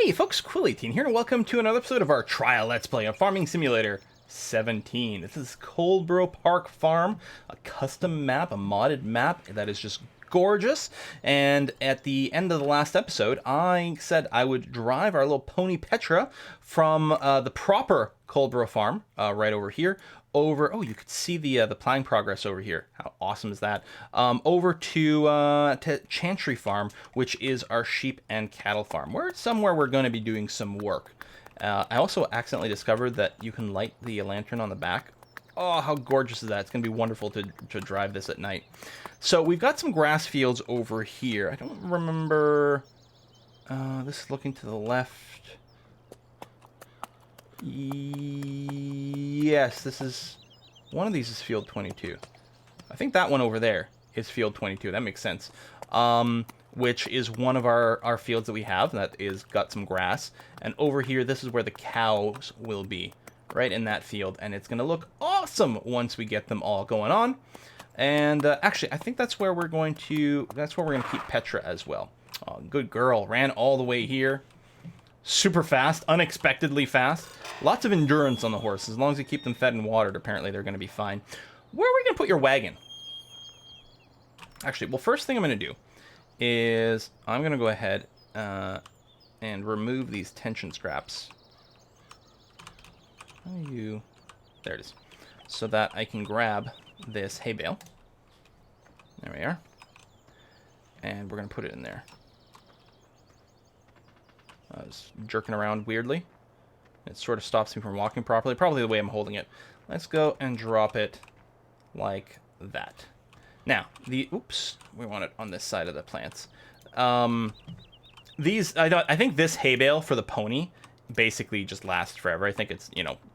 Hey folks, Quill18 here, and welcome to another episode of our trial Let's Play on Farming Simulator 17. This is Coldborough Park Farm, a custom map, a modded map that is just gorgeous. And at the end of the last episode, I said I would drive our little pony Petra from the proper Coldborough Farm, right over here, over, oh, you could see the plowing progress over here. How awesome is that? Over to Chantry Farm, which is our sheep and cattle farm. Somewhere we're going to be doing some work. I also accidentally discovered that you can light the lantern on the back. Oh, how gorgeous is that? It's going to be wonderful to drive this at night. So we've got some grass fields over here. I don't remember... this is looking to the left. Yes, this is... one of these is field 22. I think that one over there is field 22. That makes sense. Which is one of our fields that we have that is got some grass. And over here, this is where the cows will be. Right in that field. And it's going to look awesome once we get them all going on. And actually, I think that's where we're going to... that's where we're going to keep Petra as well. Oh, good girl. Ran all the way here. Super fast, unexpectedly fast. Lots of endurance on the horse. As long as you keep them fed and watered, apparently they're going to be fine. Where are we going to put your wagon? Actually, well, first thing I'm going to do is I'm going to go ahead and remove these tension straps. How do you... there it is. So that I can grab this hay bale. There we are. And we're going to put it in there. I was jerking around weirdly. It sort of stops me from walking properly. Probably the way I'm holding it. Let's go and drop it like that. Now, oops, we want it on this side of the plants. I think this hay bale for the pony basically just lasts forever. I think it's,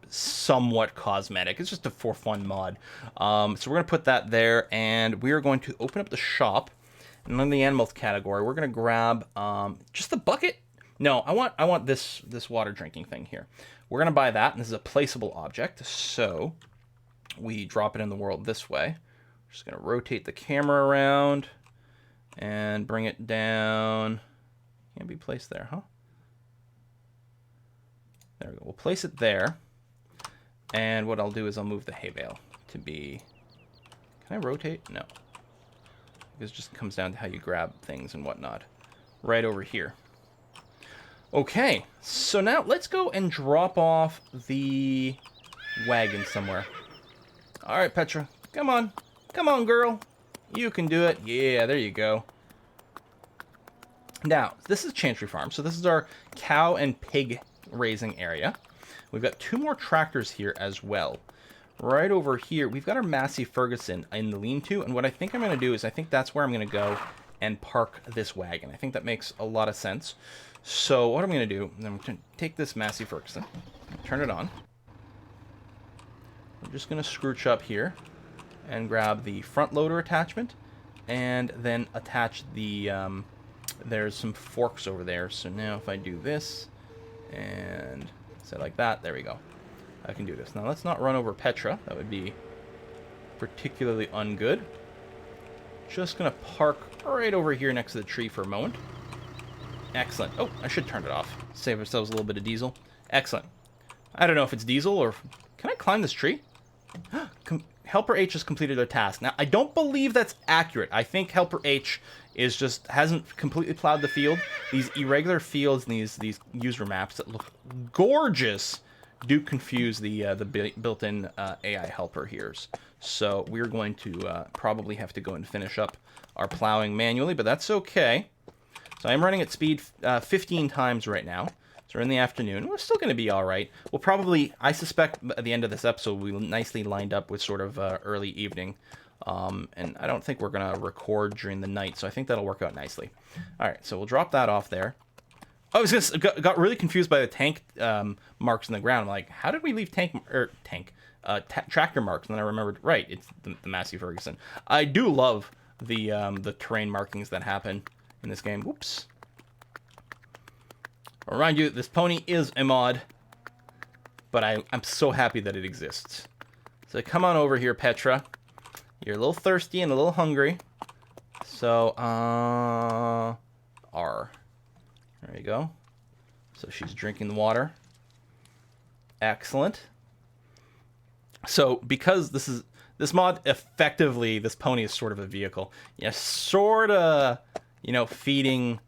somewhat cosmetic. It's just a for fun mod. So we're going to put that there, and we are going to open up the shop. And in the animals category, we're going to grab just the bucket. No, I want this water drinking thing here. We're going to buy that, and this is a placeable object, so we drop it in the world this way. Just going to rotate the camera around and bring it down. Can't be placed there, huh? There we go. We'll place it there, and what I'll do is I'll move the hay bale to be... can I rotate? No. Because it just comes down to how you grab things and whatnot. Right over here. Okay, so now let's go and drop off the wagon somewhere. All right, Petra, come on. Come on, girl. You can do it. Yeah, there you go. Now, this is Chantry Farm, so this is our cow and pig raising area. We've got 2 more tractors here as well. Right over here, we've got our Massey Ferguson in the lean-to, and what I think I'm going to do is I think that's where I'm going to go and park this wagon. I think that makes a lot of sense. So what I'm going to do, I'm going to take this Massey Ferguson, turn it on. I'm just going to scrooch up here and grab the front loader attachment, and then attach the, there's some forks over there. So now if I do this, and set like that, there we go. I can do this. Now let's not run over Petra. That would be particularly ungood. Just going to park right over here next to the tree for a moment. Excellent. Oh, I should turn it off. Save ourselves a little bit of diesel. Excellent. I don't know if it's diesel or... can I climb this tree? Helper H has completed their task. Now, I don't believe that's accurate. I think Helper H is just... hasn't completely plowed the field. These irregular fields and these user maps that look gorgeous do confuse the built-in AI helper here. So we're going to probably have to go and finish up our plowing manually, but that's okay. So I'm running at speed 15 times right now. So we're in the afternoon. We're still going to be all right. We'll probably, I suspect, at the end of this episode, we'll be nicely lined up with sort of early evening. And I don't think we're going to record during the night, so I think that'll work out nicely. All right, so we'll drop that off there. I was just got really confused by the tank marks in the ground. I'm like, how did we leave tractor marks? And then I remembered, right, it's the Massey Ferguson. I do love the terrain markings that happen in this game. Whoops. I'll remind you, this pony is a mod, but I'm so happy that it exists. So come on over here, Petra. You're a little thirsty and a little hungry. So, R. There you go. So she's drinking the water. Excellent. So because this mod, effectively, this pony is sort of a vehicle. Yeah, sort of, feeding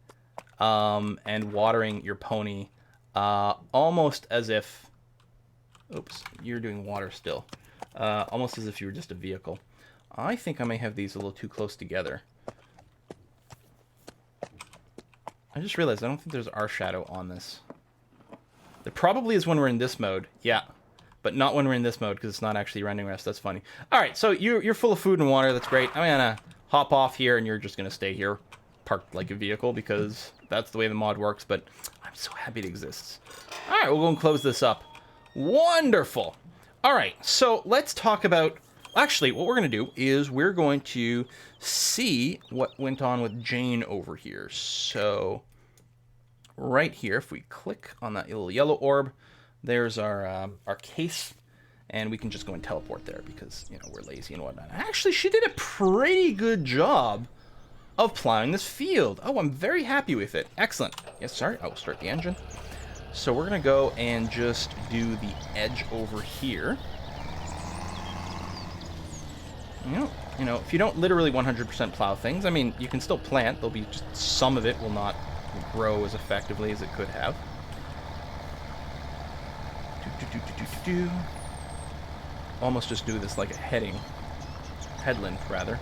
and watering your pony almost as if... Oops, you're doing water still. Almost as if you were just a vehicle. I think I may have these a little too close together. I just realized I don't think there's R shadow on this. There probably is when we're in this mode. Yeah. But not when we're in this mode because it's not actually rendering rest. That's funny. All right, so you're full of food and water. That's great. I'm going to hop off here, and you're just going to stay here parked like a vehicle because that's the way the mod works. But I'm so happy it exists. All right, we'll go and close this up. Wonderful. All right, so let's talk about... Actually, what we're going to do is we're going to see what went on with Jane over here. So right here, if we click on that little yellow orb, there's our case, and we can just go and teleport there because, we're lazy and whatnot. Actually, she did a pretty good job of plowing this field. Oh, I'm very happy with it. Excellent. Yes, sorry, I will start the engine. So we're going to go and just do the edge over here. If you don't literally 100% plow things, I mean, you can still plant. There'll be just some of it will not grow as effectively as it could have. Almost just do this like a headland rather.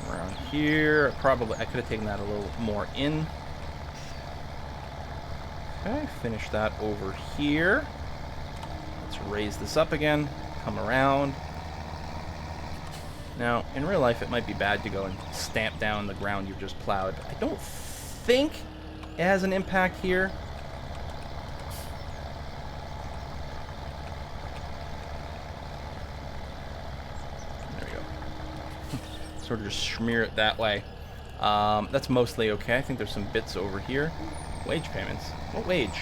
Around here, I could have taken that a little more in. Okay, finish that over here. Let's raise this up again, come around. Now, in real life, it might be bad to go and stamp down the ground you've just plowed. I don't think it has an impact here. There we go. Sort of just smear it that way. That's mostly okay. I think there's some bits over here. Wage payments. What wage?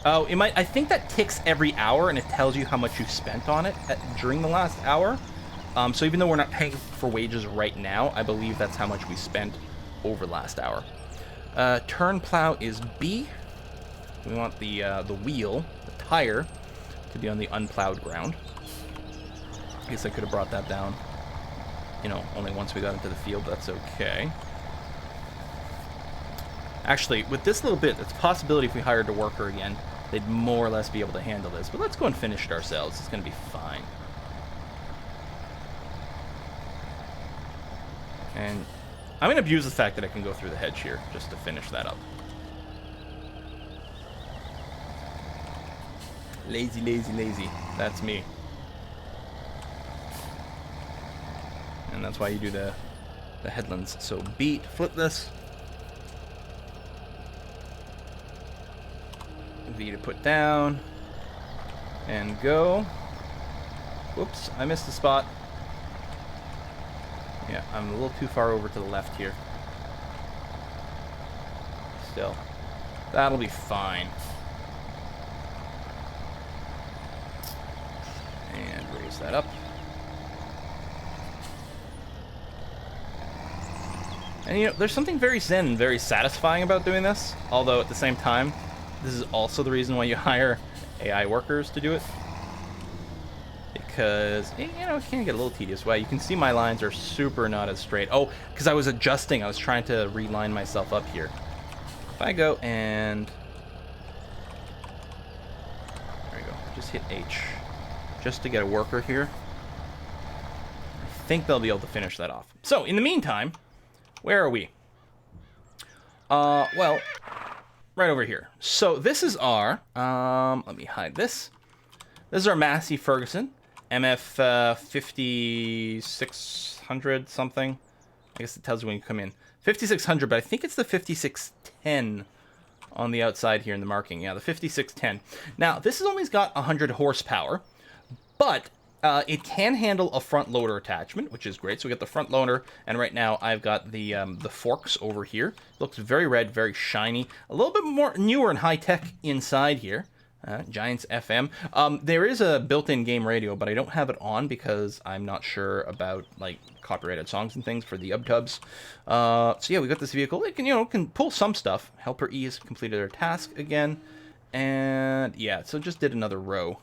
Oh, it might. I think that ticks every hour, and it tells you how much you've spent on it during the last hour. So even though we're not paying for wages right now, I believe that's how much we spent over last hour. Turn plow is B. We want the wheel, the tire, to be on the unplowed ground. I guess I could have brought that down, only once we got into the field. That's okay. Actually, with this little bit, it's a possibility if we hired a worker again, they'd more or less be able to handle this. But let's go and finish it ourselves. It's going to be fine. And I'm going to abuse the fact that I can go through the hedge here just to finish that up. Lazy, lazy, lazy. That's me. And that's why you do the headlands. So flip this. V to put down. And go. Whoops, I missed a spot. Yeah, I'm a little too far over to the left here. Still. That'll be fine. And raise that up. And there's something very zen and very satisfying about doing this. Although at the same time, this is also the reason why you hire AI workers to do it. Because, it can get a little tedious. Well, you can see my lines are super not as straight. Oh, because I was adjusting. I was trying to reline myself up here. If I go and... There we go. Just hit H. Just to get a worker here. I think they'll be able to finish that off. So, in the meantime, where are we? Well, right over here. So, this is our... let me hide this. This is our Massey Ferguson. MF 5600 something. I guess it tells you when you come in. 5600, but I think it's the 5610 on the outside here in the marking. Yeah, the 5610. Now, this has only got 100 horsepower, but it can handle a front loader attachment, which is great. So we got the front loader, and right now I've got the forks over here. Looks very red, very shiny. A little bit more newer and high-tech inside here. Giants FM. There is a built-in game radio, but I don't have it on because I'm not sure about like copyrighted songs and things for the UbTubs. So yeah, we got this vehicle. It can pull some stuff. Helper E has completed their task again, and yeah, so just did another row.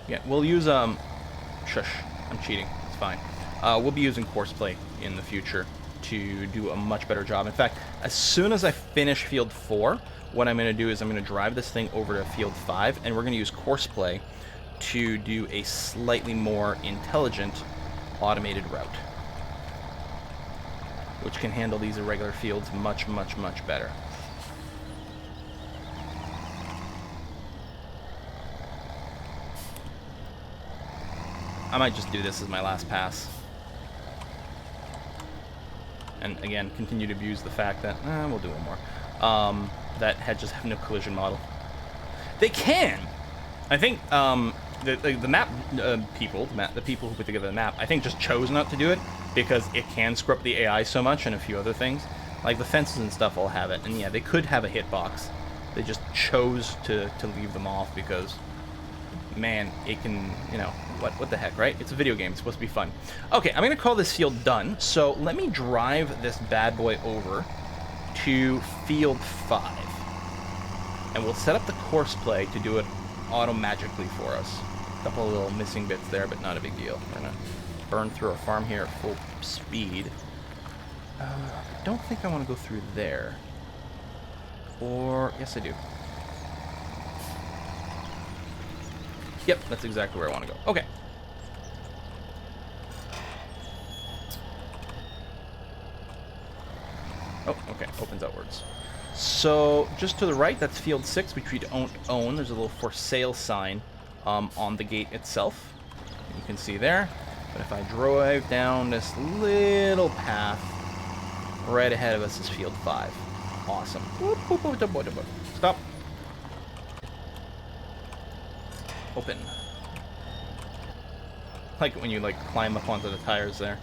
Yeah, we'll use shush, I'm cheating. It's fine. We'll be using Courseplay in the future to do a much better job. In fact, as soon as I finish Field 4, what I'm going to do is I'm going to drive this thing over to Field 5, and we're going to use Courseplay to do a slightly more intelligent automated route, which can handle these irregular fields much, much, much better. I might just do this as my last pass. And again, continue to abuse the fact that, we'll do one more, that hedges have no collision model. They can! I think the map people, the people who put together the map, I think just chose not to do it because it can screw up the AI so much and a few other things. Like the fences and stuff all have it, and yeah, they could have a hitbox. They just chose to leave them off because, man, it can, what the heck, right? It's a video game. It's supposed to be fun. Okay, I'm going to call this field done. So let me drive this bad boy over to Field 5. And we'll set up the Courseplay to do it auto-magically for us. A couple of little missing bits there, but not a big deal. We're going to burn through our farm here at full speed. I don't think I want to go through there. Or, yes I do. Yep, that's exactly where I want to go. Okay. Oh, okay. Opens outwards. So, just to the right, that's Field 6, which we don't own. There's a little for sale sign on the gate itself. You can see there. But if I drive down this little path, right ahead of us is Field 5. Awesome. Stop. Open. Like when you climb up onto the tires there.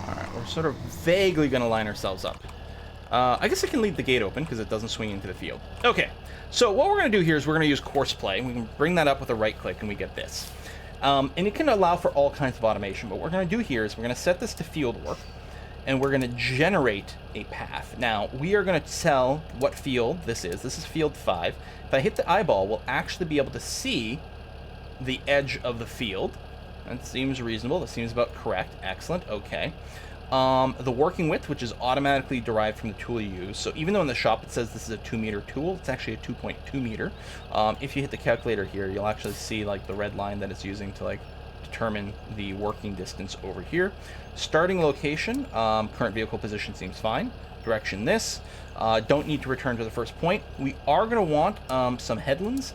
Alright, we're sort of vaguely going to line ourselves up. I guess I can leave the gate open because it doesn't swing into the field. Okay, so what we're going to do here is we're going to use Courseplay. We can bring that up with a right click and we get this. And it can allow for all kinds of automation, but what we're going to do here is we're going to set this to field work. And we're going to generate a path. Now, we are going to tell what field this is. This is Field 5. If I hit the eyeball, we'll actually be able to see the edge of the field. That seems reasonable. That seems about correct. Excellent. Okay. The working width, which is automatically derived from the tool you use. So even though in the shop it says this is a 2-meter tool, it's actually a 2.2 meter. If you hit the calculator here, you'll actually see the red line that it's using to determine the working distance over here. Starting location, current vehicle position seems fine. Direction this. Don't need to return to the first point. We are going to want some headlands.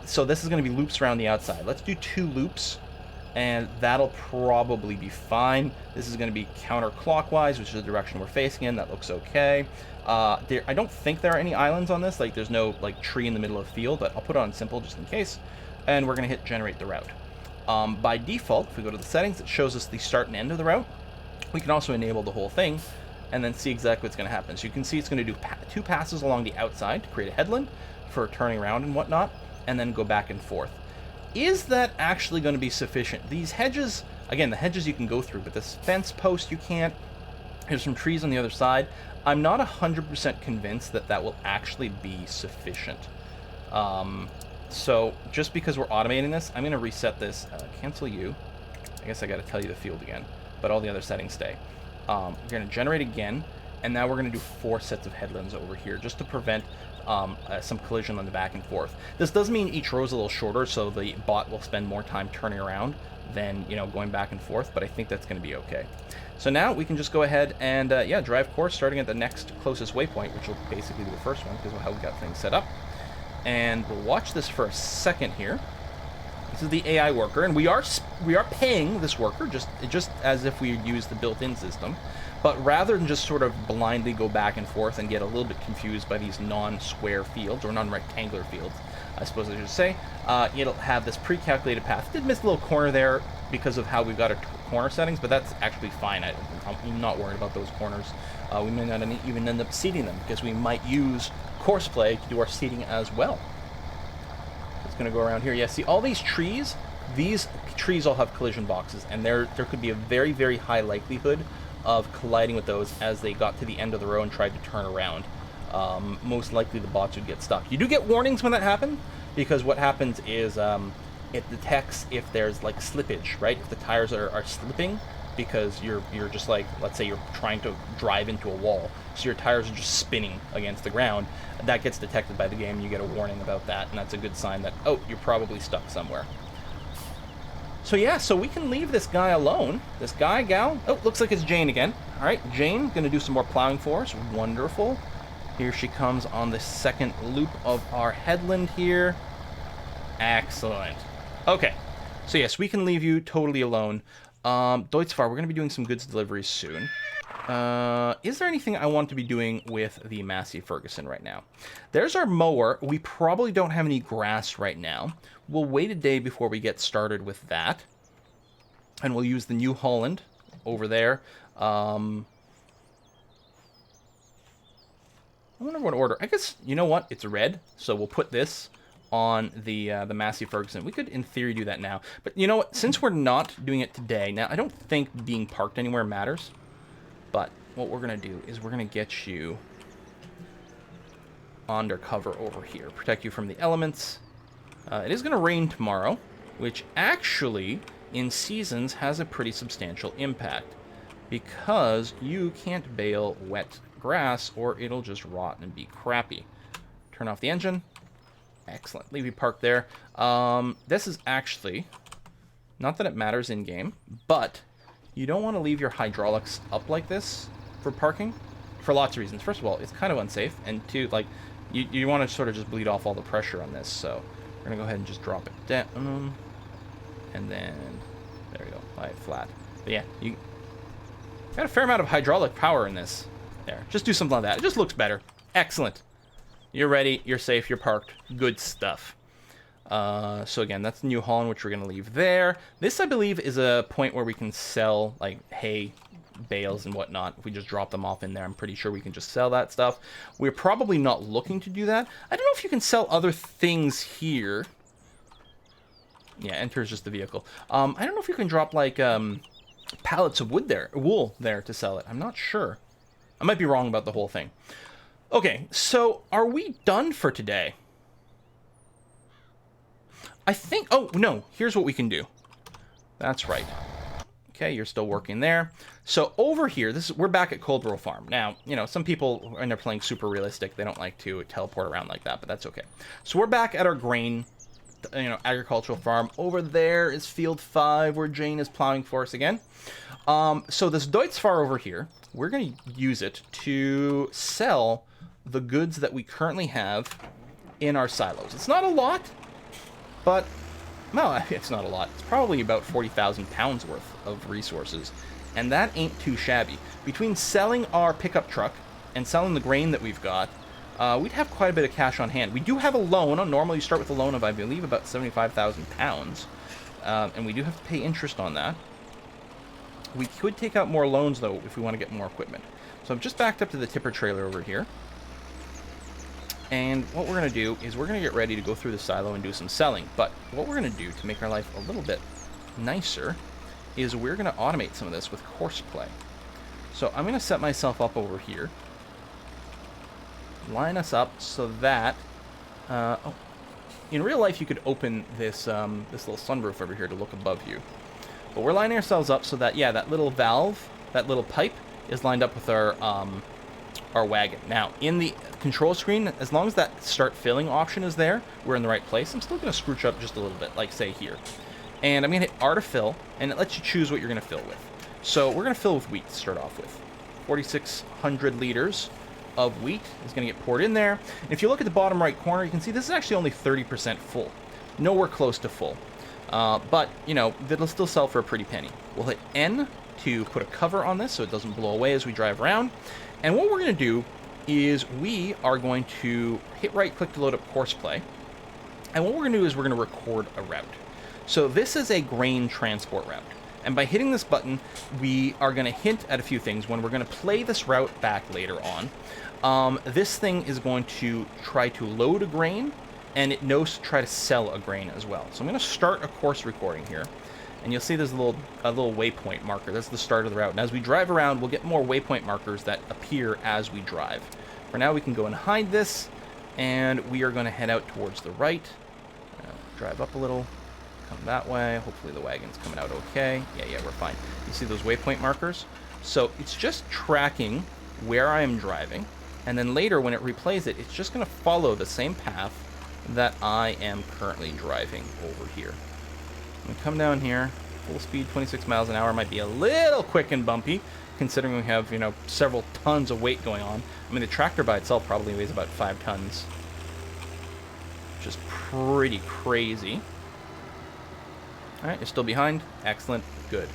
So this is going to be loops around the outside. Let's do 2 loops, and that'll probably be fine. This is going to be counterclockwise, which is the direction we're facing in. That looks okay. I don't think there are any islands on this. There's no tree in the middle of the field, but I'll put it on simple just in case. And we're going to hit generate the route. By default, if we go to the settings, it shows us the start and end of the route. We can also enable the whole thing and then see exactly what's going to happen. So you can see it's going to do 2 passes along the outside to create a headland for turning around and whatnot, and then go back and forth. Is that actually going to be sufficient? These hedges, again, the hedges you can go through, but this fence post you can't. There's some trees on the other side. I'm not 100% convinced that that will actually be sufficient. So just because we're automating this, I'm going to reset this. Cancel you. I guess I got to tell you the field again, but all the other settings stay. We're going to generate again, and now we're going to do 4 sets of headlands over here just to prevent some collision on the back and forth. This does mean each row is a little shorter, so the bot will spend more time turning around than going back and forth, but I think that's going to be okay. So now we can just go ahead and drive course starting at the next closest waypoint, which will basically be the first one because of how we got things set up. And we'll watch this for a second here. This is the AI worker, and we are paying this worker just as if we used the built-in system. But rather than just sort of blindly go back and forth and get a little bit confused by these non-square fields, or non-rectangular fields, I suppose I should say, it'll have this pre-calculated path. It did miss a little corner there because of how we've got our corner settings, but that's actually fine. I'm not worried about those corners. We may not even end up seeding them, because we might use Courseplay to do our seeding as well. It's going to go around here. Yeah, see all these trees all have collision boxes, and there could be a very, very high likelihood of colliding with those as they got to the end of the row and tried to turn around. Most likely the bots would get stuck. You do get warnings when that happens, because what happens is it detects if there's like slippage, right? If the tires are slipping, because you're just like, let's say you're trying to drive into a wall, so your tires are just spinning against the ground, that gets detected by the game, and you get a warning about that, and that's a good sign that, oh, you're probably stuck somewhere. So yeah, so we can leave this guy alone. This guy, gal, oh, looks like it's Jane again. All right, Jane, gonna do some more plowing for us. Wonderful. Here she comes on the second loop of our headland here. Excellent. Okay, so yes, we can leave you totally alone. Deutzfahr, we're going to be doing some goods deliveries soon. Is there anything I want to be doing with the Massey Ferguson right now? There's our mower. We probably don't have any grass right now. We'll wait a day before we get started with that. And we'll use the New Holland over there. I wonder what order. I guess, you know what? It's red, so we'll put this on the Massey Ferguson. We could, in theory, do that now. But you know what? Since we're not doing it today, now, I don't think being parked anywhere matters. But what we're going to do is we're going to get you undercover over here. Protect you from the elements. It is going to rain tomorrow, which actually, in seasons, has a pretty substantial impact. Because you can't bale wet grass, or it'll just rot and be crappy. Turn off the engine. Excellent. Leave you parked there. This is actually, not that it matters in-game, but you don't want to leave your hydraulics up like this for parking for lots of reasons. First of all, it's kind of unsafe, and two, like, you want to sort of just bleed off all the pressure on this, so we're going to go ahead and just drop it down, and then, there we go, lie it flat. But yeah, you got a fair amount of hydraulic power in this. There, just do something like that. It just looks better. Excellent. You're ready, you're safe, you're parked. Good stuff. So again, that's the New Holland, which we're going to leave there. This, I believe, is a point where we can sell, like, hay bales and whatnot. If we just drop them off in there, I'm pretty sure we can just sell that stuff. We're probably not looking to do that. I don't know if you can sell other things here. Yeah, enter is just the vehicle. I don't know if you can drop, like, pallets of wool there to sell it. I'm not sure. I might be wrong about the whole thing. Okay, so are we done for today? I think, oh, no, here's what we can do. That's right. Okay, you're still working there. So over here, we're back at Coldborough Farm. Now, you know, some people, when they're playing super realistic, they don't like to teleport around like that, but that's okay. So we're back at our grain, you know, agricultural farm. Over there is Field 5, where Jane is plowing for us again. So this Deutzfahr over here, we're going to use it to sell the goods that we currently have in our silos. It's not a lot, but, no, it's not a lot. It's probably about 40,000 pounds worth of resources, and that ain't too shabby. Between selling our pickup truck and selling the grain that we've got, we'd have quite a bit of cash on hand. We do have a loan. Normally you start with a loan of, I believe, about 75,000 pounds, and we do have to pay interest on that. We could take out more loans, though, if we want to get more equipment. So I'm just backed up to the tipper trailer over here. And what we're going to do is we're going to get ready to go through the silo and do some selling. But what we're going to do to make our life a little bit nicer is we're going to automate some of this with Courseplay. So I'm going to set myself up over here. Line us up so that... oh, in real life, you could open this, this little sunroof over here to look above you. But we're lining ourselves up so that, yeah, that little valve, that little pipe, is lined up with our wagon. Now, in the control screen, as long as that start filling option is there, we're in the right place. I'm still going to scrooch up just a little bit, like, say, here. And I'm going to hit R to fill, and it lets you choose what you're going to fill with. So we're going to fill with wheat to start off with. 4,600 liters of wheat is going to get poured in there. And if you look at the bottom right corner, you can see this is actually only 30% full. Nowhere close to full. But, you know, it'll still sell for a pretty penny. We'll hit N to put a cover on this so it doesn't blow away as we drive around. And what we're going to do is we are going to hit right-click to load up Courseplay. And what we're going to do is we're going to record a route. So this is a grain transport route. And by hitting this button, we are going to hint at a few things. When we're going to play this route back later on, this thing is going to try to load a grain, and it knows to try to sell a grain as well. So I'm going to start a course recording here, and you'll see there's a little waypoint marker. That's the start of the route. And as we drive around, we'll get more waypoint markers that appear as we drive. For now, we can go and hide this, and we are going to head out towards the right. Drive up a little, come that way. Hopefully the wagon's coming out okay. Yeah, we're fine. You see those waypoint markers? So it's just tracking where I am driving, and then later when it replays it, it's just going to follow the same path that I am currently driving over here. I'm going to come down here. Full speed, 26 miles an hour. Might be a little quick and bumpy, considering we have, several tons of weight going on. I mean, the tractor by itself probably weighs about 5 tons. Which is pretty crazy. Alright, you're still behind. Excellent. Good.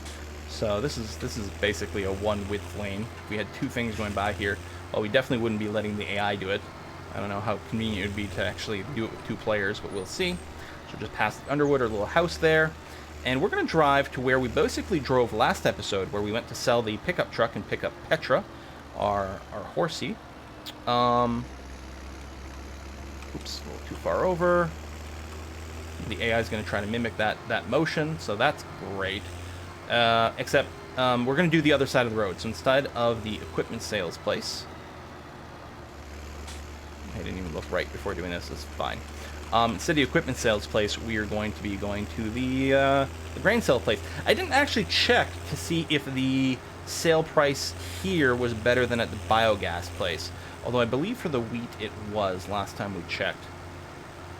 So this is basically a one-width lane. If we had 2 things going by here, well, we definitely wouldn't be letting the AI do it. I don't know how convenient it would be to actually do it with 2 players, but we'll see. So just past Underwood, our little house there. And we're going to drive to where we basically drove last episode, where we went to sell the pickup truck and pick up Petra, our horsey. Oops, a little too far over. The AI is going to try to mimic that motion, so that's great. Except we're going to do the other side of the road. So instead of the equipment sales place, I didn't even look right before doing this. It's fine. Instead of the equipment sales place, we are going to be going to the grain sale place. I didn't actually check to see if the sale price here was better than at the biogas place. Although I believe for the wheat it was last time we checked.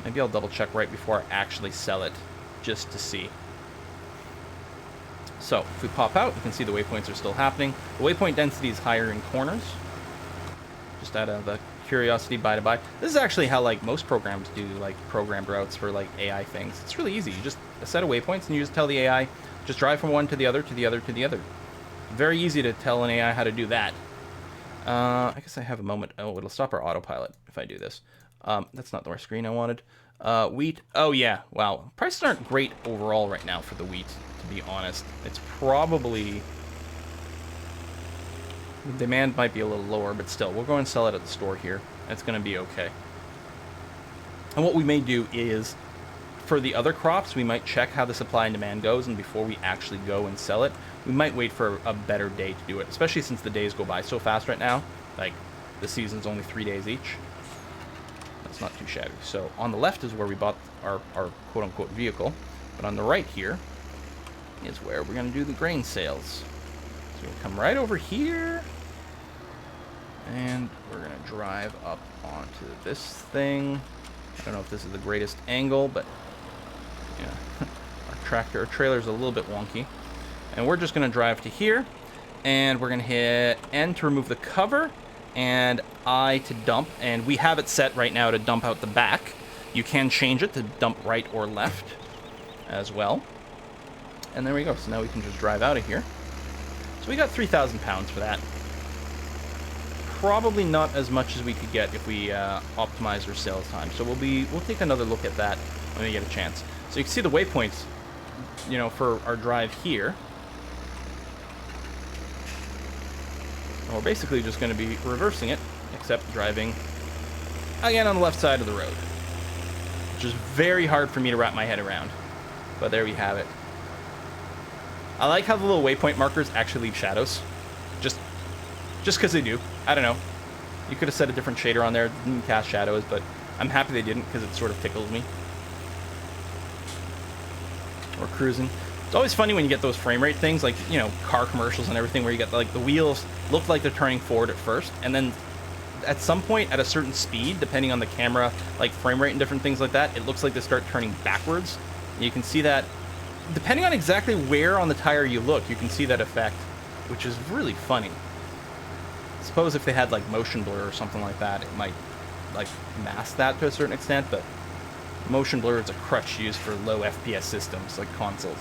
Maybe I'll double check right before I actually sell it, just to see. So, if we pop out, you can see the waypoints are still happening. The waypoint density is higher in corners. Just out of the curiosity, by. This is actually how, most programs do, programmed routes for, AI things. It's really easy. You just a set of waypoints, and you just tell the AI, just drive from one to the other, to the other, to the other. Very easy to tell an AI how to do that. I guess I have a moment. Oh, it'll stop our autopilot if I do this. That's not the right screen I wanted. Wheat. Oh, yeah. Wow. Prices aren't great overall right now for the wheat, to be honest. It's probably... The demand might be a little lower, but still, we'll go and sell it at the store here. It's going to be okay. And what we may do is, for the other crops, we might check how the supply and demand goes, and before we actually go and sell it, we might wait for a better day to do it, especially since the days go by so fast right now. The season's only 3 days each. That's not too shabby. So, on the left is where we bought our quote-unquote vehicle, but on the right here is where we're going to do the grain sales. So we'll come right over here, and we're going to drive up onto this thing. I don't know if this is the greatest angle, but yeah, our trailer's a little bit wonky. And we're just going to drive to here, and we're going to hit N to remove the cover, and I to dump, and we have it set right now to dump out the back. You can change it to dump right or left as well. And there we go. So now we can just drive out of here. So we got 3,000 pounds for that. Probably not as much as we could get if we optimize our sales time. So we'll take another look at that when we get a chance. So you can see the waypoints, for our drive here. And we're basically just going to be reversing it, except driving again on the left side of the road, which is very hard for me to wrap my head around. But there we have it. I like how the little waypoint markers actually leave shadows. Just because they do. I don't know. You could have set a different shader on there. It didn't cast shadows, but I'm happy they didn't because it sort of tickles me. We're cruising. It's always funny when you get those frame rate things, car commercials and everything, where you get, the wheels look like they're turning forward at first, and then at some point, at a certain speed, depending on the camera, frame rate and different things like that, it looks like they start turning backwards. And you can see that, depending on exactly where on the tire you look, you can see that effect, which is really funny. I suppose if they had, motion blur or something like that, it might, mask that to a certain extent, but motion blur is a crutch used for low FPS systems, like consoles.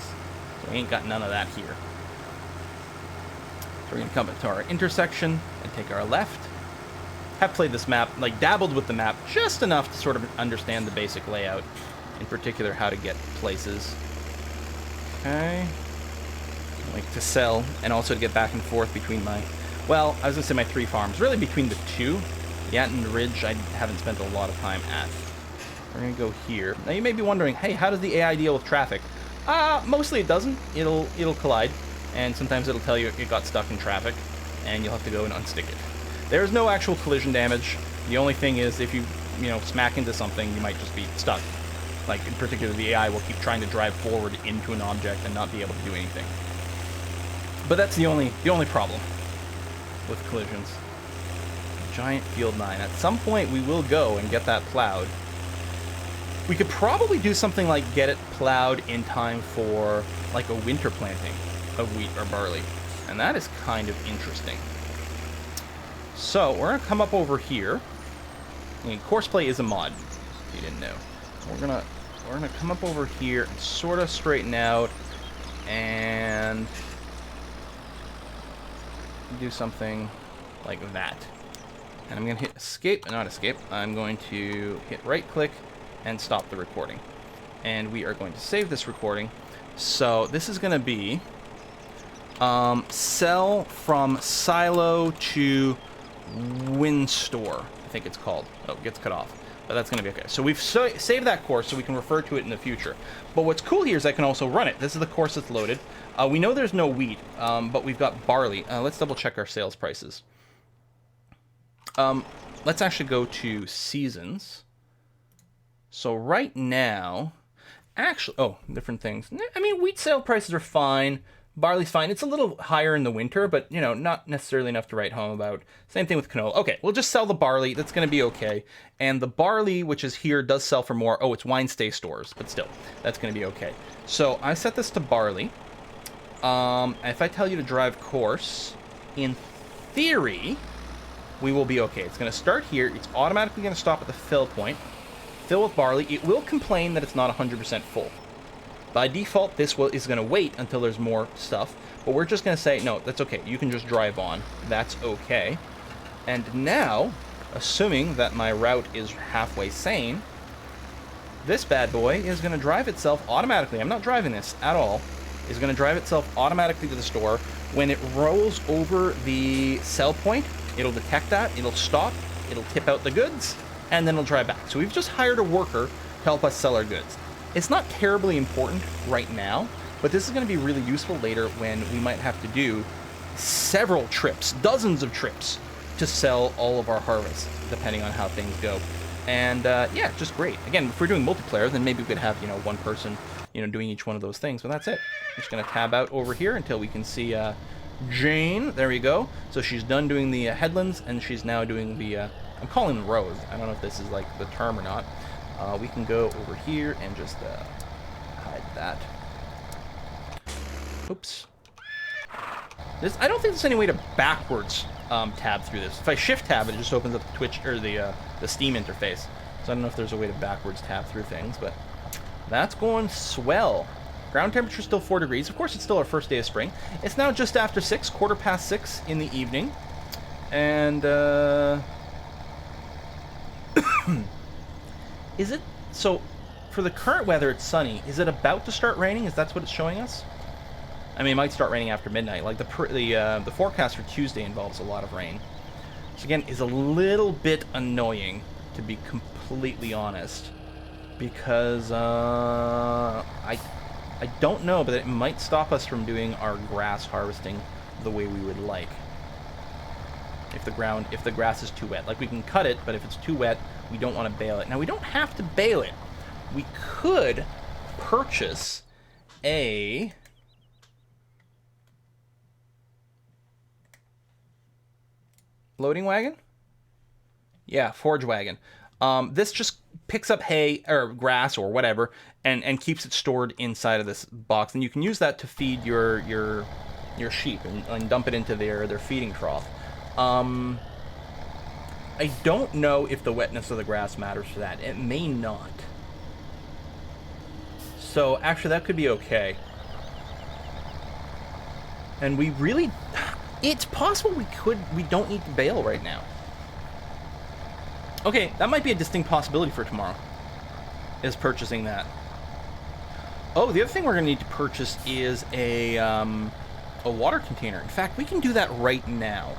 So we ain't got none of that here. So we're going to come to our intersection and take our left. Have played this map, dabbled with the map just enough to sort of understand the basic layout, in particular how to get places. Okay. like to sell, and also to get back and forth between my, well, I was gonna say my 3 farms, really between the 2. Yatton Ridge I haven't spent a lot of time at. We're gonna go here. Now you may be wondering, hey, how does the AI deal with traffic? Mostly it doesn't. It'll collide, and sometimes it'll tell you it got stuck in traffic, and you'll have to go and unstick it. There's no actual collision damage. The only thing is if you smack into something, you might just be stuck. Like, in particular, the AI will keep trying to drive forward into an object and not be able to do anything. But that's the only problem with collisions. Giant Field 9. At some point, we will go and get that plowed. We could probably do something like get it plowed in time for, like, a winter planting of wheat or barley. And that is kind of interesting. So, we're going to come up over here. I mean, Courseplay is a mod, if you didn't know. We're gonna come up over here and sort of straighten out and do something like that. And I'm gonna hit escape, not escape. I'm going to hit right click and stop the recording. And we are going to save this recording. So this is gonna be sell from silo to wind store, I think it's called. Oh, it gets cut off. But that's going to be okay. So we've saved that course so we can refer to it in the future. But what's cool here is I can also run it. This is the course that's loaded. We know there's no wheat, but we've got barley. Let's double check our sales prices. Let's actually go to seasons. So right now, actually, oh, different things. I mean, wheat sale prices are fine. Barley's fine. It's a little higher in the winter, but, not necessarily enough to write home about. Same thing with canola. Okay, we'll just sell the barley. That's going to be okay. And the barley, which is here, does sell for more. Oh, it's wine stay stores, but still, that's going to be okay. So I set this to barley. If I tell you to drive course, in theory, we will be okay. It's going to start here. It's automatically going to stop at the fill point. Fill with barley. It will complain that it's not 100% full. By default, this is going to wait until there's more stuff, but we're just going to say, no, that's okay. You can just drive on. That's okay. And now, assuming that my route is halfway sane, this bad boy is going to drive itself automatically. I'm not driving this at all. Is going to drive itself automatically to the store. When it rolls over the sell point, it'll detect that. It'll stop. It'll tip out the goods, and then it'll drive back. So we've just hired a worker to help us sell our goods. It's not terribly important right now, but this is going to be really useful later when we might have to do several trips, dozens of trips, to sell all of our harvests, depending on how things go. And yeah, just great. Again, if we're doing multiplayer, then maybe we could have, one person, doing each one of those things, but that's it. I'm just going to tab out over here until we can see Jane. There we go. So she's done doing the headlands, and she's now doing the, I'm calling them rows. I don't know if this is like the term or not. We can go over here and just hide that. Oops. I don't think there's any way to backwards tab through this. If I shift tab, it just opens up the Twitch or the Steam interface. So I don't know if there's a way to backwards tab through things, but that's going swell. Ground temperature is still 4 degrees. Of course, it's still our first day of spring. It's now just after 6, 6:15 in the evening, and is it, so for the current weather, it's sunny. Is it about to start raining? Is that what it's showing us? I mean, it might start raining after midnight. Like the forecast for Tuesday involves a lot of rain. Which again is a little bit annoying, to be completely honest, because I don't know, but it might stop us from doing our grass harvesting the way we would like. If the grass is too wet. Like, we can cut it, but if it's too wet, we don't want to bale it. Now, we don't have to bale it. We could purchase a loading wagon? Yeah, forage wagon. This just picks up hay or grass or whatever and keeps it stored inside of this box. And you can use that to feed your sheep and dump it into their feeding trough. I don't know if the wetness of the grass matters for that. It may not. So actually that could be okay. And we really, it's possible we don't need to bale right now. Okay, that might be a distinct possibility for tomorrow, is purchasing that. Oh, the other thing we're going to need to purchase is a a water container. In fact, we can do that right now.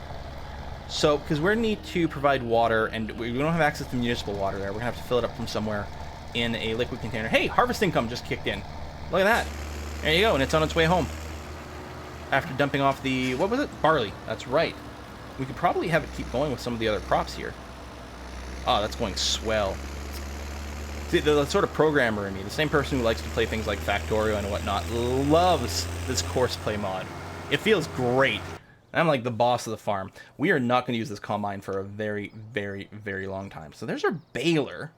So, because we need to provide water, and we don't have access to municipal water there. We're going to have to fill it up from somewhere in a liquid container. Hey, harvest income just kicked in. Look at that. There you go, and it's on its way home. After dumping off the, what was it? Barley. That's right. We could probably have it keep going with some of the other crops here. Oh, that's going swell. See, the sort of programmer in me, the same person who likes to play things like Factorio and whatnot, loves this Courseplay mod. It feels great. I'm like the boss of the farm. We are not going to use this combine for a very, very, very long time. So there's our baler.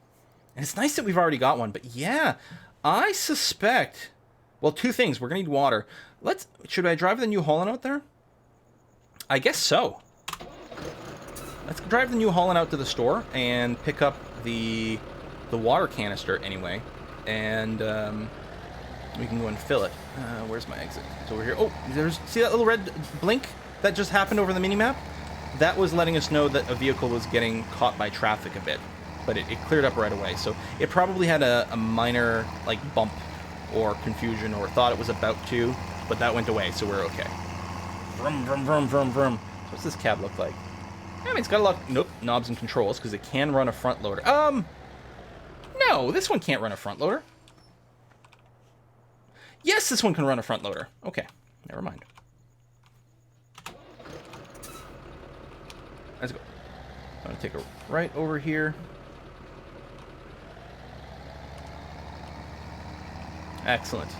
And it's nice that we've already got one. But yeah, I suspect... Well, two things. We're going to need water. Should I drive the New Holland out there? I guess so. Let's drive the New Holland out to the store and pick up the water canister anyway. And we can go and fill it. Where's my exit? It's over here. Oh, see that little red blink that just happened over the minimap? That was letting us know that a vehicle was getting caught by traffic a bit. But it cleared up right away. So it probably had a minor like bump or confusion, or thought it was about to, but that went away, so we're okay. Vroom, vroom, vroom, vroom, vroom. So what's this cab look like? I mean, it's got a lot of, knobs and controls, because it can run a front loader. No, this one can't run a front loader. Yes, this one can run a front loader. Okay, never mind. Let's go. I'm going to take a right over here. Excellent.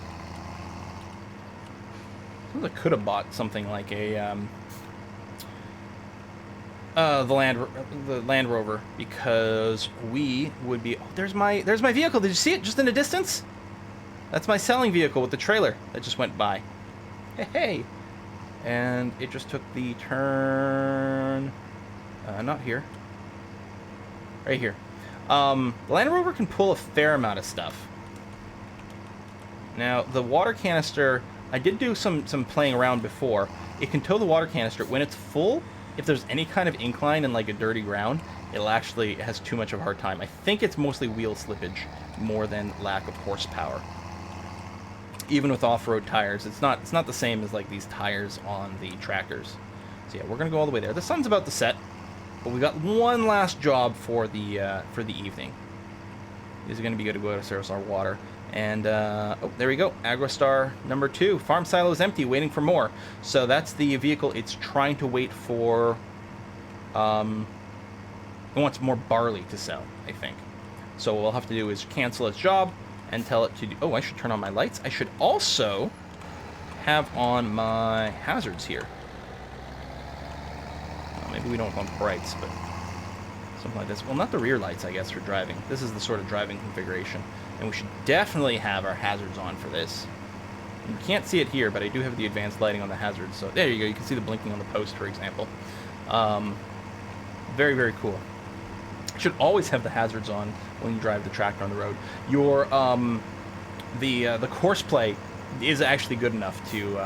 I could have bought something like a the Land Rover, because we would be. Oh, there's my vehicle. Did you see it just in the distance? That's my selling vehicle with the trailer that just went by. Hey, and it just took the turn. Not here. Right here. The Land Rover can pull a fair amount of stuff. Now, the water canister, I did do some playing around before. It can tow the water canister. When it's full, if there's any kind of incline and like a dirty ground, it has too much of a hard time. I think it's mostly wheel slippage more than lack of horsepower. Even with off-road tires, it's not the same as like these tires on the tractors. So yeah, we're gonna go all the way there. The sun's about to set, but we got one last job for the evening. This is gonna be good to go out to service our water. And, oh, there we go. Agrostar number 2. Farm silo is empty, waiting for more. So that's the vehicle. It's trying to wait for, it wants more barley to sell, I think. So what we'll have to do is cancel its job and tell it to do, oh, I should turn on my lights. I should also have on my hazards here. Well, maybe we don't want brights, but something like this. Well, not the rear lights, I guess, for driving. This is the sort of driving configuration. And we should definitely have our hazards on for this. You can't see it here, but I do have the advanced lighting on the hazards. So there you go. You can see the blinking on the post, for example. Very, very cool. You should always have the hazards on when you drive the tractor on the road. Your the Courseplay is actually good enough to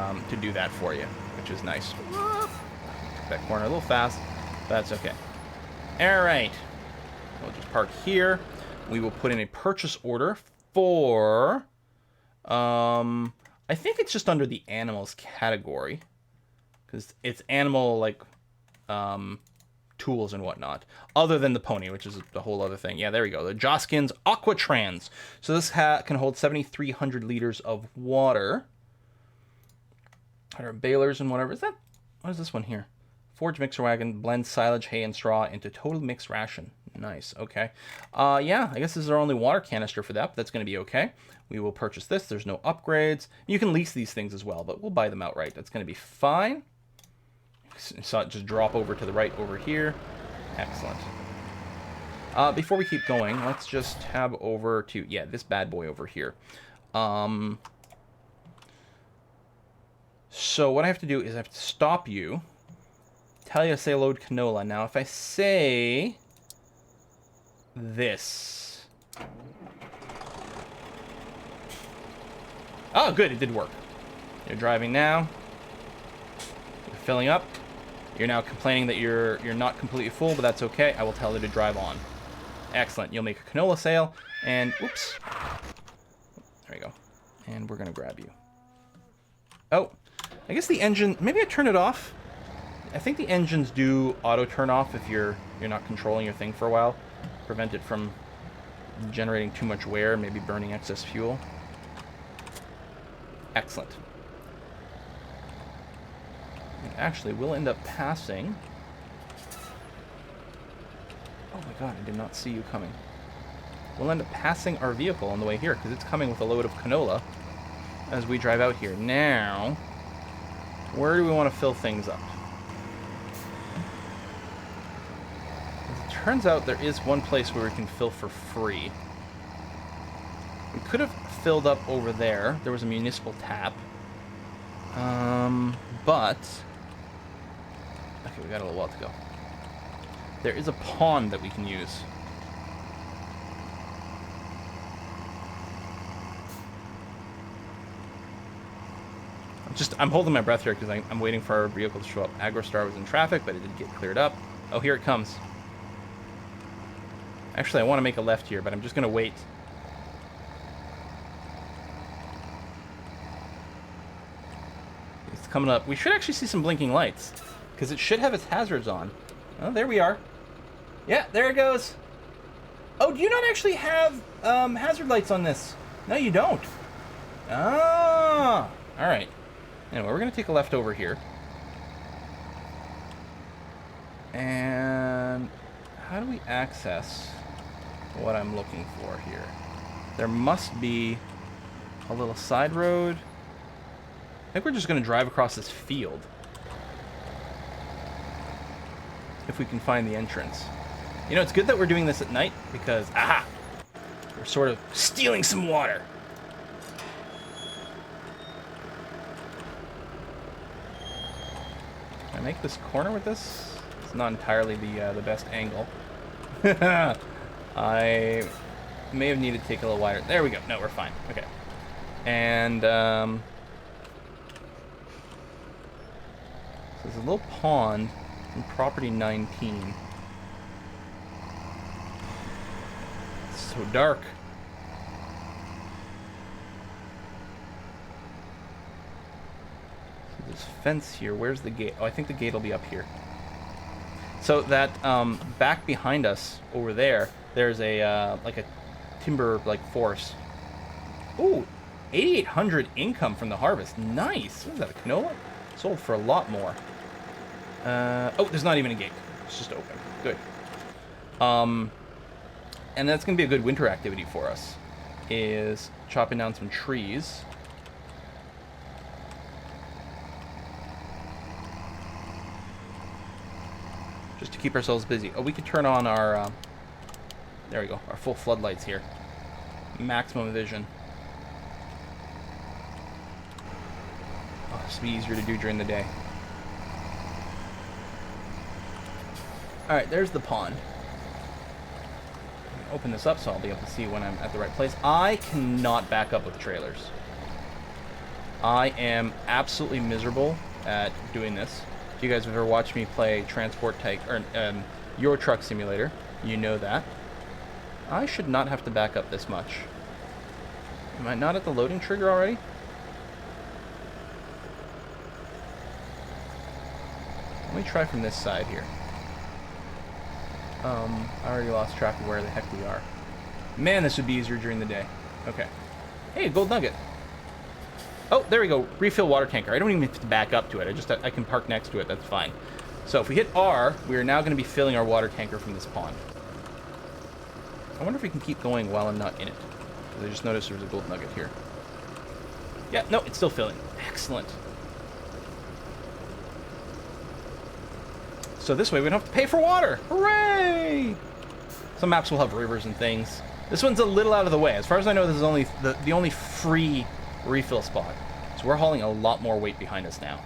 do that for you, which is nice. That corner a little fast, but that's okay. All right. We'll just park here. We will put in a purchase order for, I think it's just under the animals category, because it's animal, like, tools and whatnot, other than the pony, which is a whole other thing. Yeah, there we go. The Joskins Aquatrans. So this can hold 7,300 liters of water. 100 balers and whatever. What is this one here? Forge mixer wagon, blends silage, hay, and straw into total mixed ration. Nice, okay. Yeah, I guess this is our only water canister for that, but that's going to be okay. We will purchase this. There's no upgrades. You can lease these things as well, but we'll buy them outright. That's going to be fine. Saw it just drop over to the right over here. Excellent. Before we keep going, let's just tab over to, yeah, this bad boy over here. So what I have to do is I have to stop you. Tell you to say load canola. Now, if I say this. Oh, good. It did work. You're driving now. You're filling up. You're now complaining that you're not completely full, but that's okay. I will tell you to drive on. Excellent. You'll make a canola sale, and oops. There you go. And we're going to grab you. Oh, I guess the engine... Maybe I turn it off. I think the engines do auto turn off if you're not controlling your thing for a while. Prevent it from generating too much wear, maybe burning excess fuel. Excellent. And actually, we'll end up passing... Oh my god, I did not see you coming. We'll end up passing our vehicle on the way here, because it's coming with a load of canola as we drive out here. Now, where do we want to fill things up? As it turns out, there is one place where we can fill for free. We could have filled up over there. There was a municipal tap. But... Okay, we got a little while to go. There is a pond that we can use. I'm holding my breath here because I'm waiting for our vehicle to show up. AgroStar was in traffic, but it did get cleared up. Oh, here it comes. Actually, I want to make a left here, but I'm just going to wait. It's coming up. We should actually see some blinking lights, because it should have its hazards on. Oh, there we are. Yeah, there it goes. Oh, do you not actually have hazard lights on this? No, you don't. Ah, all right. Anyway, we're going to take a left over here. And how do we access what I'm looking for here? There must be a little side road. I think we're just going to drive across this field. If we can find the entrance. You know, it's good that we're doing this at night because, aha! We're sort of stealing some water. Can I make this corner with this? It's not entirely the best angle. I may have needed to take a little wider. There we go. No, we're fine. Okay. And, so there's a little pond in property 19. It's so dark. So there's a fence here. Where's the gate? Oh, I think the gate will be up here. So that back behind us over there, there's a like a timber forest. Ooh, 8,800 income from the harvest. Nice. What is that? A canola? Sold for a lot more. Oh, there's not even a gate. It's just open. Good. And that's going to be a good winter activity for us, is chopping down some trees. Just to keep ourselves busy. Oh, we could turn on our, there we go, our full floodlights here. Maximum vision. Oh, this will be easier to do during the day. Alright, there's the pond. Open this up so I'll be able to see when I'm at the right place. I cannot back up with trailers. I am absolutely miserable at doing this. If you guys have ever watched me play Transport Type or Euro Truck Simulator, you know that. I should not have to back up this much. Am I not at the loading trigger already? Let me try from this side here. I already lost track of where the heck we are. Man, this would be easier during the day. Okay. Hey, gold nugget. Oh, there we go. Refill water tanker. I don't even have to back up to it. I can park next to it. That's fine. So if we hit R, we are now going to be filling our water tanker from this pond. I wonder if we can keep going while I'm not in it. Because I just noticed there's a gold nugget here. Yeah, no, it's still filling. Excellent. So this way we don't have to pay for water. Hooray! Some maps will have rivers and things. This one's a little out of the way. As far as I know, this is only the only free refill spot. So we're hauling a lot more weight behind us now.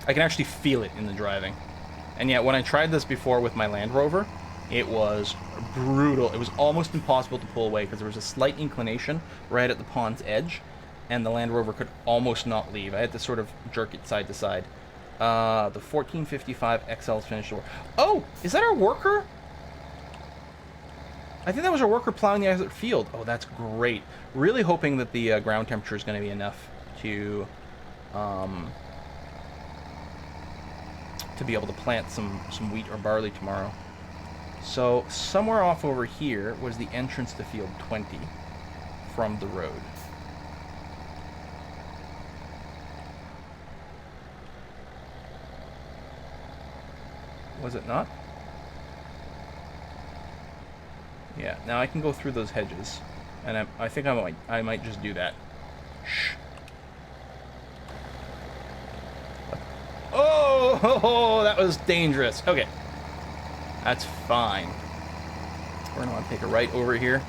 I can actually feel it in the driving. And yet, when I tried this before with my Land Rover, it was brutal. It was almost impossible to pull away because there was a slight inclination right at the pond's edge, and the Land Rover could almost not leave. I had to sort of jerk it side to side. The 1455 XL's finished work. Oh, is that our worker? I think that was our worker plowing the field. Oh, that's great. Really hoping that the ground temperature is going to be enough to to be able to plant some wheat or barley tomorrow. So somewhere off over here was the entrance to field 20 from the road. Was it not? Yeah, now I can go through those hedges, and I think I might just do that. Shh. Oh, that was dangerous. Okay, that's fine. We're gonna want to take a right over here.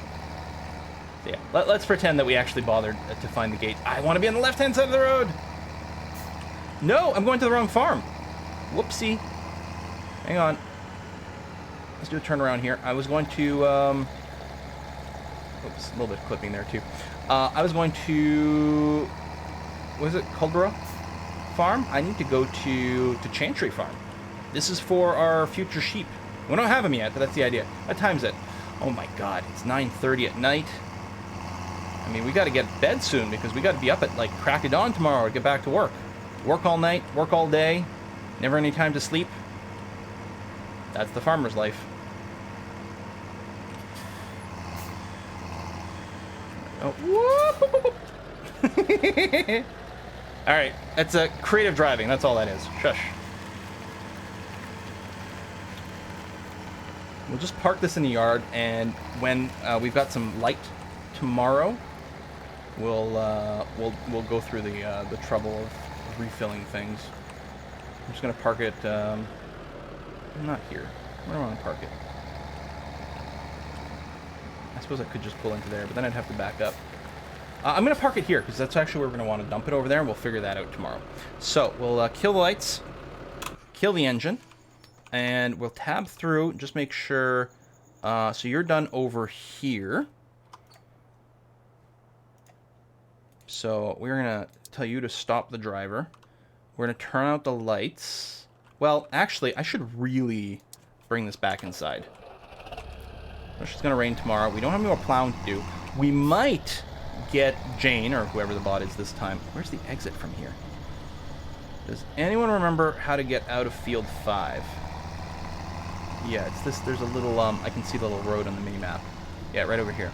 So yeah, let's pretend that we actually bothered to find the gate. I want to be on the left-hand side of the road. No, I'm going to the wrong farm. Whoopsie. Hang on. Let's do a turnaround here. I was going to... oops, a little bit of clipping there, too. I was going to... What is it? Culborough Farm? I need to go to Chantry Farm. This is for our future sheep. We don't have them yet, but that's the idea. What time's it? Oh my god, it's 9:30 at night. I mean, we got to get to bed soon because we got to be up at, like, crack of dawn tomorrow to get back to work. Work all night, work all day, never any time to sleep. That's the farmer's life. Oh. Alright, that's a creative driving, that's all that is. Shush. We'll just park this in the yard, and when we've got some light tomorrow, we'll go through the trouble of refilling things. I'm just gonna park it not here. Where do I want to park it? I suppose I could just pull into there, but then I'd have to back up. I'm going to park it here, because that's actually where we're going to want to dump it over there, and we'll figure that out tomorrow. So, we'll kill the lights, kill the engine, and we'll tab through, just make sure... so you're done over here. So, we're going to tell you to stop the driver. We're going to turn out the lights. Well, actually, I should really bring this back inside. It's going to rain tomorrow. We don't have any more plowing to do. We might get Jane, or whoever the bot is this time. Where's the exit from here? Does anyone remember how to get out of field 5? Yeah, it's this. There's a little, I can see the little road on the mini-map. Yeah, right over here.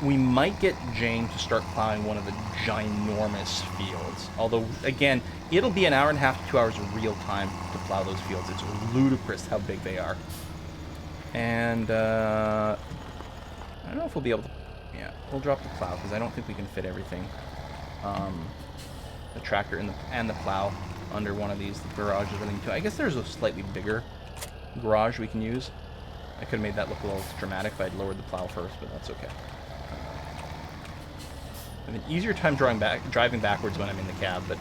We might get Jane to start plowing one of the ginormous fields. Although, again, it'll be an hour and a half to 2 hours of real time to plow those fields. It's ludicrous how big they are. And, I don't know if we'll be able to... Yeah, we'll drop the plow, because I don't think we can fit everything. The tractor and the plow under one of these. The garage is everything, too. I guess there's a slightly bigger garage we can use. I could have made that look a little dramatic if I'd lowered the plow first, but that's okay. I have an easier time driving backwards when I'm in the cab, but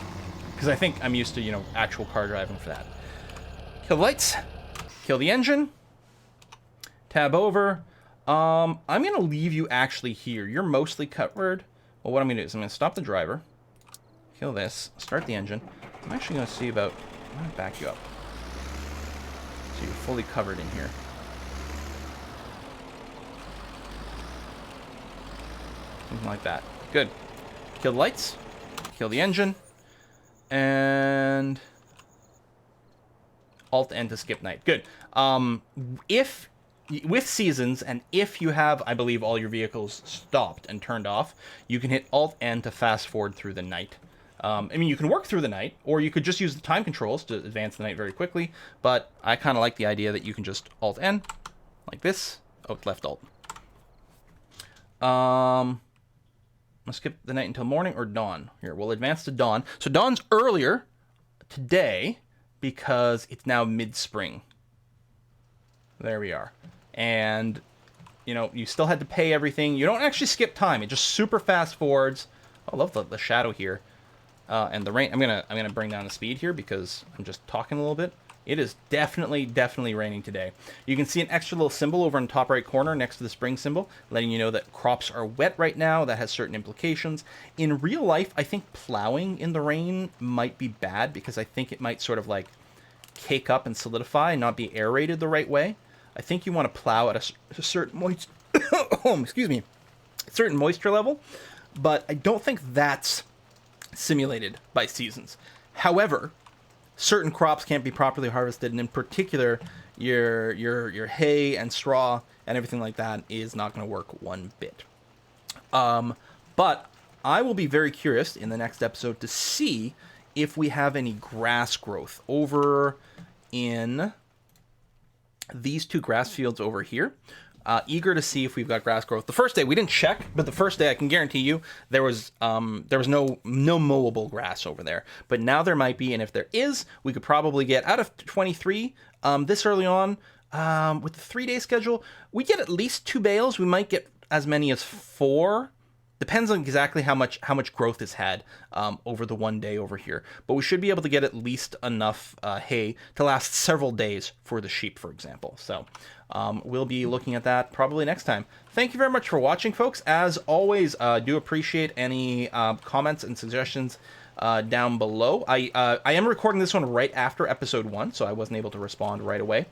because I think I'm used to, you know, actual car driving for that. Kill the lights, kill the engine, tab over. I'm going to leave you actually here. You're mostly covered. Well, what I'm going to do is I'm going to stop the driver, kill this, start the engine. I'm actually going to see about... I'm going to back you up. So you're fully covered in here. Something like that. Good. Kill the lights, kill the engine, and Alt-N to skip night. Good. If... With seasons, and if you have, I believe, all your vehicles stopped and turned off, you can hit Alt-N to fast forward through the night. I mean, you can work through the night, or you could just use the time controls to advance the night very quickly, but I kind of like the idea that you can just Alt-N, like this. Oh, left Alt. Let's skip the night until morning or dawn. Here, we'll advance to dawn. So dawn's earlier today because it's now mid-spring. There we are. And, you know, you still had to pay everything. You don't actually skip time. It just super fast forwards. I love the shadow here. And the rain. I'm gonna bring down the speed here because I'm just talking a little bit. It is definitely raining today. You can see an extra little symbol over in the top right corner next to the spring symbol, letting you know that crops are wet right now. That has certain implications. In real life, I think plowing in the rain might be bad because I think it might sort of like cake up and solidify and not be aerated the right way. I think you want to plow at a certain moisture, excuse me, certain moisture level, but I don't think that's simulated by seasons. However, certain crops can't be properly harvested, and in particular, your hay and straw and everything like that is not going to work one bit. But I will be very curious in the next episode to see if we have any grass growth over in these two grass fields over here. Eager to see if we've got grass growth. The first day we didn't check, but the first day I can guarantee you there was no mowable grass over there. But now there might be, and if there is, we could probably get out of 23 this early on with the 3-day schedule. We get at least 2 bales. We might get as many as 4. Depends on exactly how much growth is had over the 1 day over here. But we should be able to get at least enough hay to last several days for the sheep, for example. So we'll be looking at that probably next time. Thank you very much for watching, folks. As always, do appreciate any comments and suggestions down below. I am recording this one right after episode 1, so I wasn't able to respond right away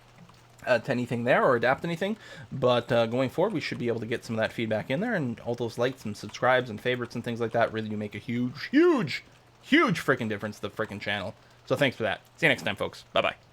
to anything there or adapt anything, but going forward we should be able to get some of that feedback in there, and all those likes and subscribes and favorites and things like that really do make a huge freaking difference to the freaking channel. So thanks for that. See you next time, folks. Bye bye.